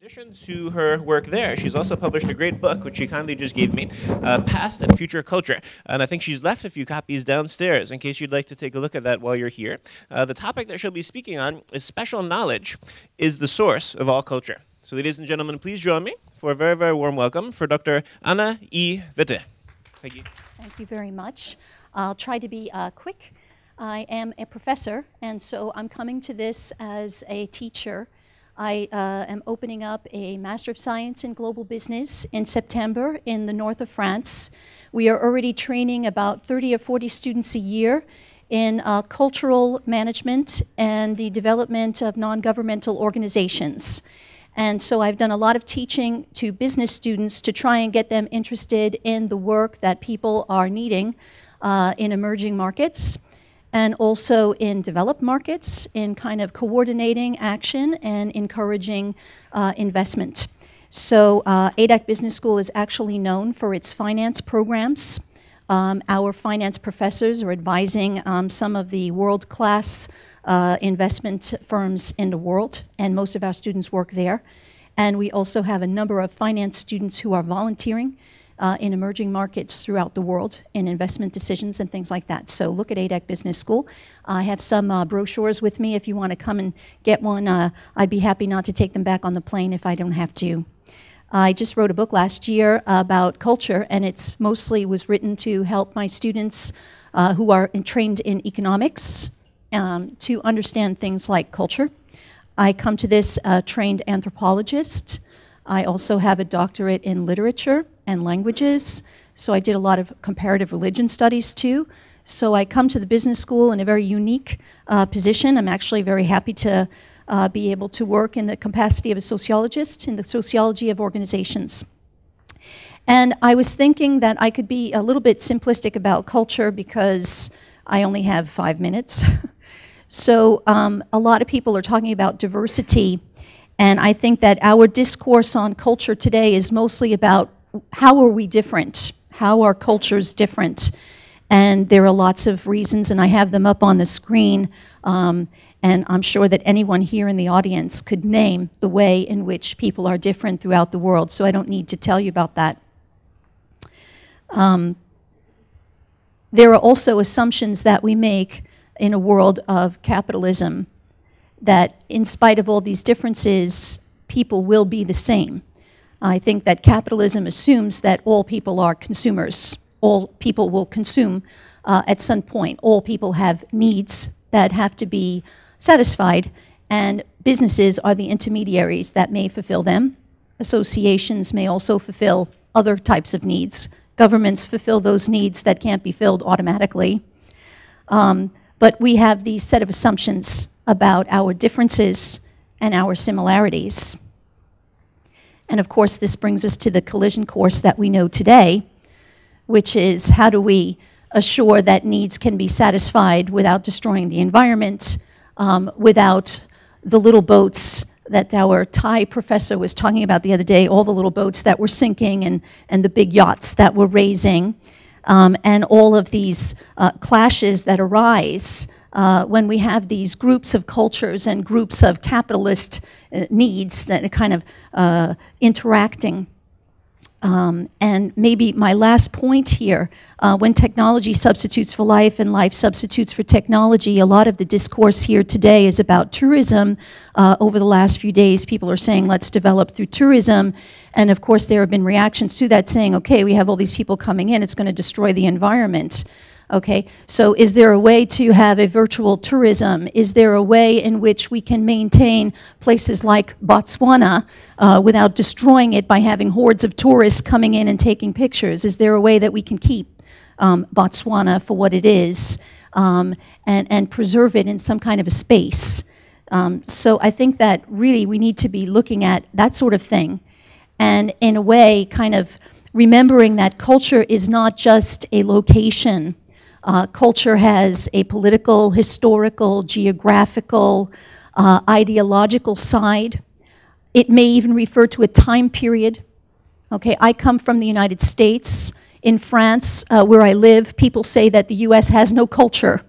In addition to her work there, she's also published a great book, which she kindly just gave me, Past and Future Culture. And I think she's left a few copies downstairs in case you'd like to take a look at that while you're here. The topic that she'll be speaking on is special knowledge is the source of all culture. So ladies and gentlemen, please join me for a very, very warm welcome for Dr. Anna E. Witte. Thank you. Thank you very much. I'll try to be quick. I am a professor, and so I'm coming to this as a teacher. I am opening up a Master of Science in Global Business in September in the north of France. We are already training about 30 or 40 students a year in cultural management and the development of non-governmental organizations. And so I've done a lot of teaching to business students to try and get them interested in the work that people are needing in emerging markets, and also in developed markets, in kind of coordinating action and encouraging investment. So ADAC Business School is actually known for its finance programs. Our finance professors are advising some of the world-class investment firms in the world, and most of our students work there. And we also have a number of finance students who are volunteering in emerging markets throughout the world in investment decisions and things like that. So look at ADAC Business School. I have some brochures with me if you want to come and get one. I'd be happy not to take them back on the plane if I don't have to. I just wrote a book last year about culture, and it's mostly was written to help my students who are trained in economics to understand things like culture. I come to this trained anthropologist. I also have a doctorate in literature and languages, so I did a lot of comparative religion studies too. So I come to the business school in a very unique position. I'm actually very happy to be able to work in the capacity of a sociologist in the sociology of organizations. And I was thinking that I could be a little bit simplistic about culture because I only have 5 minutes. So a lot of people are talking about diversity, and I think that our discourse on culture today is mostly about how are we different? How are cultures different? And there are lots of reasons, and I have them up on the screen, and I'm sure that anyone here in the audience could name the way in which people are different throughout the world, so I don't need to tell you about that. There are also assumptions that we make in a world of capitalism that in spite of all these differences, people will be the same. I think that capitalism assumes that all people are consumers. All people will consume at some point. All people have needs that have to be satisfied, and businesses are the intermediaries that may fulfill them. Associations may also fulfill other types of needs. Governments fulfill those needs that can't be filled automatically. But we have these set of assumptions about our differences and our similarities. And of course, this brings us to the collision course that we know today, which is how do we assure that needs can be satisfied without destroying the environment, without the little boats that our Thai professor was talking about the other day, all the little boats that were sinking and the big yachts that were raising, and all of these clashes that arise when we have these groups of cultures and groups of capitalist needs that are kind of interacting. And maybe my last point here, when technology substitutes for life and life substitutes for technology, a lot of the discourse here today is about tourism. Over the last few days, people are saying, let's develop through tourism. And of course, there have been reactions to that saying, okay, we have all these people coming in, it's going to destroy the environment. Okay, so is there a way to have a virtual tourism? Is there a way in which we can maintain places like Botswana without destroying it by having hordes of tourists coming in and taking pictures? Is there a way that we can keep Botswana for what it is and preserve it in some kind of a space? So I think that really we need to be looking at that sort of thing, and in a way kind of remembering that culture is not just a location. Culture has a political, historical, geographical, ideological side. It may even refer to a time period. Okay, I come from the United States. In France, where I live, people say that the US has no culture.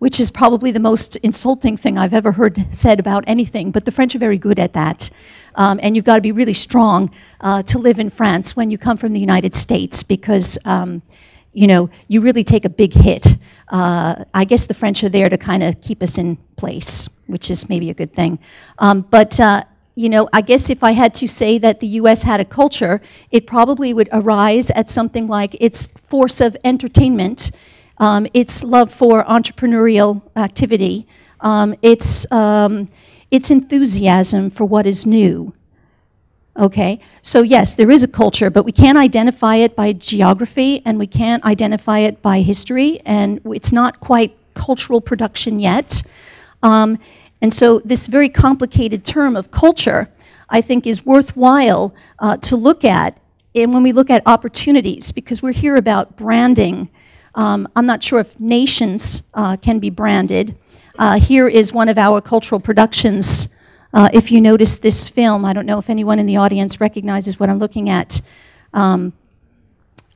which is probably the most insulting thing I've ever heard said about anything, but the French are very good at that. And you've got to be really strong to live in France when you come from the United States, because you know, you really take a big hit. I guess the French are there to kind of keep us in place, which is maybe a good thing. But you know, I guess if I had to say that the US had a culture, it probably would arise at something like its force of entertainment, its love for entrepreneurial activity, its enthusiasm for what is new. Okay, so yes, there is a culture, but we can't identify it by geography, and we can't identify it by history, and it's not quite cultural production yet. And so this very complicated term of culture, I think, is worthwhile to look at when we look at opportunities, because we're here about branding. I'm not sure if nations can be branded. Here is one of our cultural productions. If you notice this film, I don't know if anyone in the audience recognizes what I'm looking at. I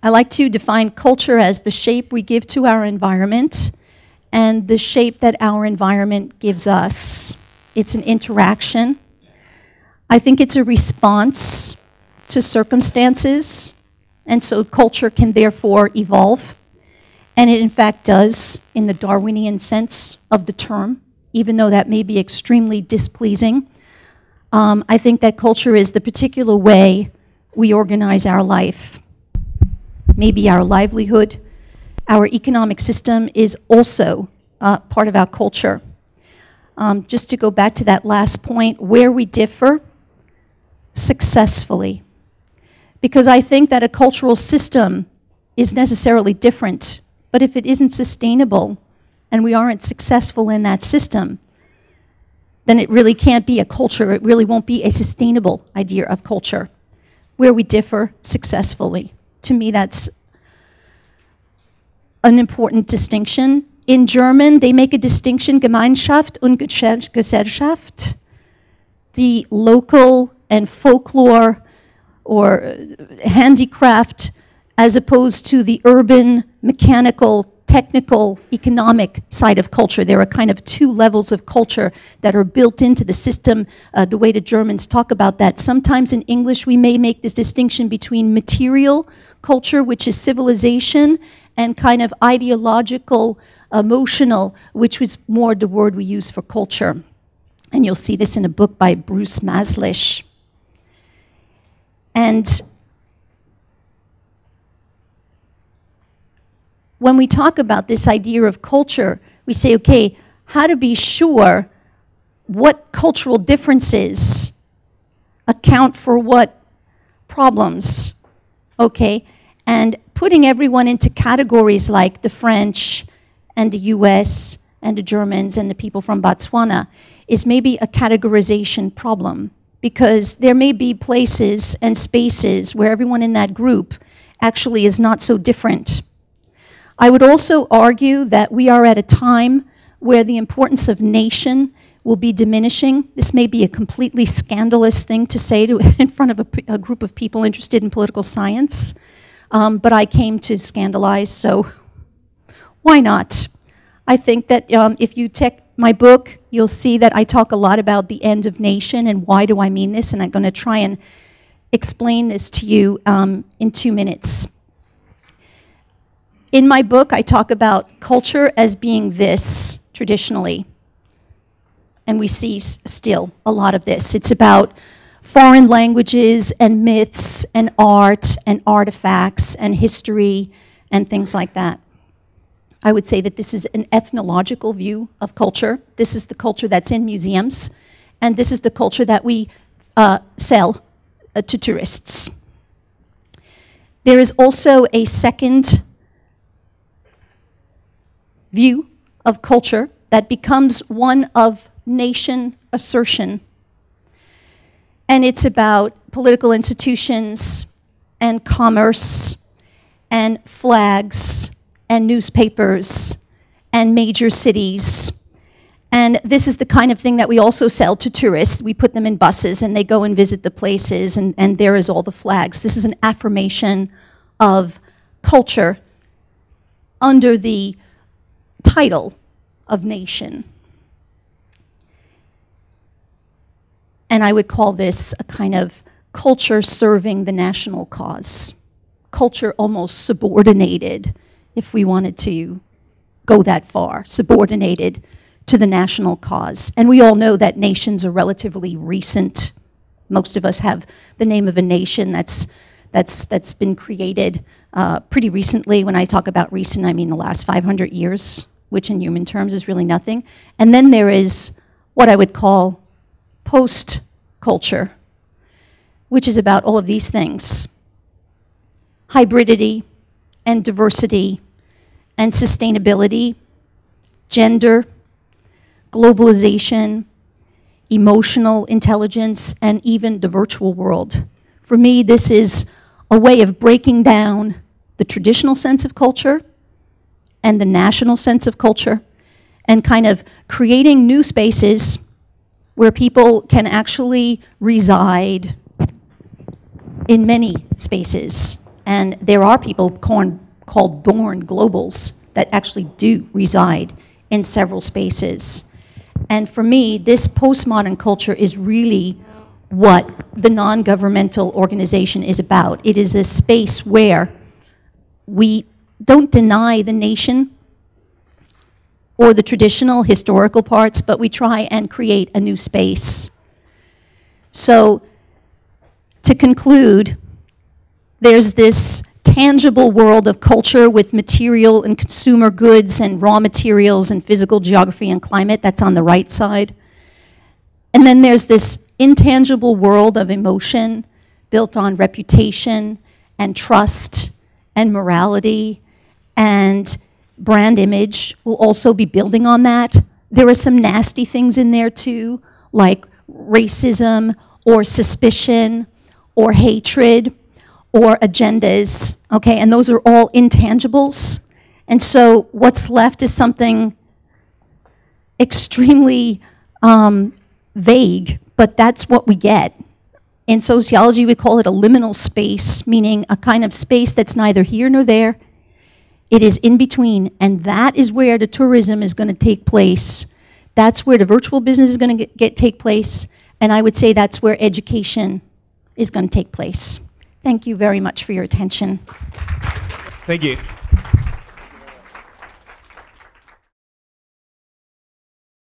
like to define culture as the shape we give to our environment and the shape that our environment gives us. It's an interaction. I think it's a response to circumstances, and so culture can therefore evolve. And it in fact does, in the Darwinian sense of the term, even though that may be extremely displeasing. I think that culture is the particular way we organize our life. Maybe our livelihood, our economic system is also part of our culture. Just to go back to that last point, where we differ successfully. Because I think that a cultural system is necessarily different, but if it isn't sustainable and we aren't successful in that system, then it really can't be a culture. It really won't be a sustainable idea of culture. Where we differ successfully. To me, that's an important distinction. In German, they make a distinction, Gemeinschaft und Gesellschaft. The local and folklore or handicraft, as opposed to the urban, mechanical, technical, economic side of culture. There are kind of two levels of culture that are built into the system, the way the Germans talk about that. Sometimes in English we may make this distinction between material culture, which is civilization, and kind of ideological, emotional, which was more the word we use for culture. And you'll see this in a book by Bruce Maslish. And when we talk about this idea of culture, we say, okay, how to be sure what cultural differences account for what problems, okay? And putting everyone into categories like the French and the US and the Germans and the people from Botswana is maybe a categorization problem, because there may be places and spaces where everyone in that group actually is not so different. I would also argue that we are at a time where the importance of nation will be diminishing. This may be a completely scandalous thing to say in front of a group of people interested in political science, but I came to scandalize, so why not? I think that if you check my book, you'll see that I talk a lot about the end of nation and why do I mean this, and I'm going to try and explain this to you in 2 minutes. In my book, I talk about culture as being this, traditionally. And we see still a lot of this. It's about foreign languages and myths and art and artifacts and history and things like that. I would say that this is an ethnological view of culture. This is the culture that's in museums. And this is the culture that we sell to tourists. There is also a second view of culture that becomes one of nation assertion. And it's about political institutions and commerce and flags and newspapers and major cities. And this is the kind of thing that we also sell to tourists. We put them in buses and they go and visit the places, and there is all the flags. This is an affirmation of culture under the title of nation. And I would call this a kind of culture serving the national cause. Culture almost subordinated, if we wanted to go that far, subordinated to the national cause. And we all know that nations are relatively recent. Most of us have the name of a nation that's been created pretty recently. When I talk about recent, I mean the last 500 years, which in human terms is really nothing. And then there is what I would call post-culture, which is about all of these things: hybridity and diversity and sustainability, gender, globalization, emotional intelligence, and even the virtual world. For me, this is a way of breaking down the traditional sense of culture and the national sense of culture, and kind of creating new spaces where people can actually reside in many spaces. And there are people called born globals that actually do reside in several spaces. And for me, this postmodern culture is really what the non-governmental organization is about. It is a space where we don't deny the nation or the traditional historical parts, but we try and create a new space. So, to conclude, there's this tangible world of culture with material and consumer goods and raw materials and physical geography and climate. That's on the right side. And then there's this intangible world of emotion built on reputation and trust and morality, and brand image will also be building on that. There are some nasty things in there too, like racism or suspicion or hatred or agendas, okay? And those are all intangibles. And so what's left is something extremely vague, but that's what we get. In sociology, we call it a liminal space, meaning a kind of space that's neither here nor there. It is in between, and that is where the tourism is going to take place. That's where the virtual business is going to take place, and I would say that's where education is going to take place. Thank you very much for your attention. Thank you.